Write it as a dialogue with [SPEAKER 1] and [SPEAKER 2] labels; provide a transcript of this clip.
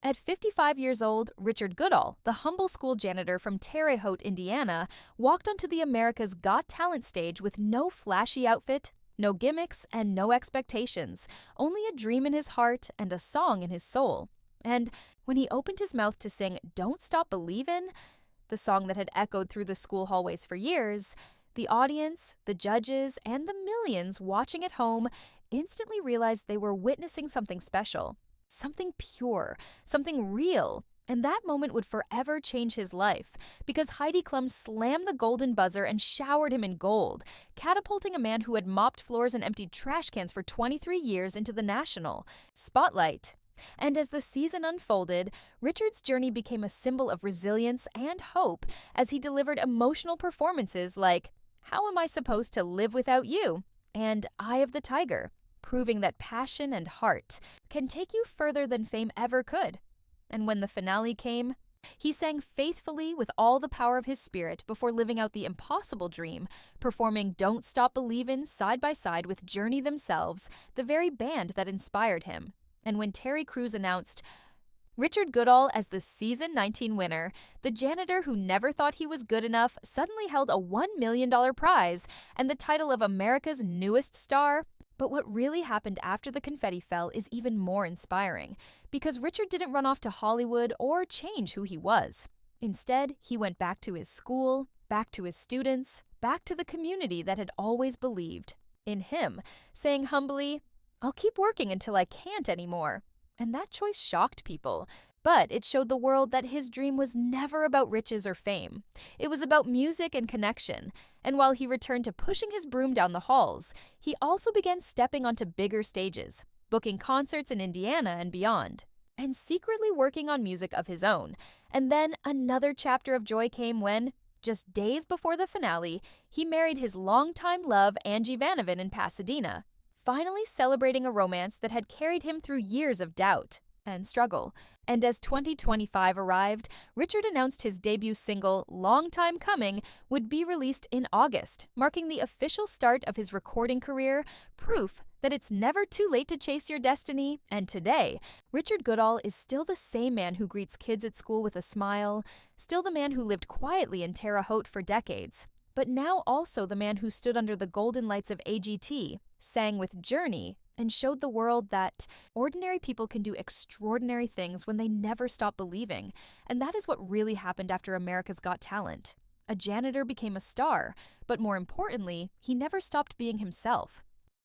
[SPEAKER 1] At 55 years old, Richard Goodall, the humble school janitor from Terre Haute, Indiana, walked onto the America's Got Talent stage with no flashy outfit, no gimmicks, and no expectations, only a dream in his heart and a song in his soul. And when he opened his mouth to sing Don't Stop Believin', the song that had echoed through the school hallways for years, the audience, the judges, and the millions watching at home instantly realized they were witnessing something special, something pure, something real. And that moment would forever change his life, because Heidi Klum slammed the golden buzzer and showered him in gold, catapulting a man who had mopped floors and emptied trash cans for 23 years into the national spotlight. And as the season unfolded, Richard's journey became a symbol of resilience and hope as he delivered emotional performances like How Am I Supposed to Live Without You? And Eye of the Tiger, proving that passion and heart can take you further than fame ever could. And when the finale came, he sang faithfully with all the power of his spirit before living out the impossible dream, performing Don't Stop Believin' side by side with Journey themselves, the very band that inspired him. And when Terry Crews announced Richard Goodall as the season 19 winner, the janitor who never thought he was good enough suddenly held a $1 million prize and the title of America's newest star. But what really happened after the confetti fell is even more inspiring, because Richard didn't run off to Hollywood or change who he was. Instead, he went back to his school, back to his students, back to the community that had always believed in him, saying humbly, I'll keep working until I can't anymore. And that choice shocked people. But it showed the world that his dream was never about riches or fame. It was about music and connection. And while he returned to pushing his broom down the halls, he also began stepping onto bigger stages, booking concerts in Indiana and beyond, and secretly working on music of his own. And then another chapter of joy came when, just days before the finale, he married his longtime love Angie Vanovan in Pasadena, finally celebrating a romance that had carried him through years of doubt and struggle. And as 2025 arrived, Richard announced his debut single, Long Time Coming, would be released in August, marking the official start of his recording career, proof that it's never too late to chase your destiny. And today, Richard Goodall is still the same man who greets kids at school with a smile, still the man who lived quietly in Terre Haute for decades, but now also the man who stood under the golden lights of AGT, sang with Journey, and showed the world that ordinary people can do extraordinary things when they never stop believing. And that is what really happened after America's Got Talent. A janitor became a star, but more importantly, he never stopped being himself.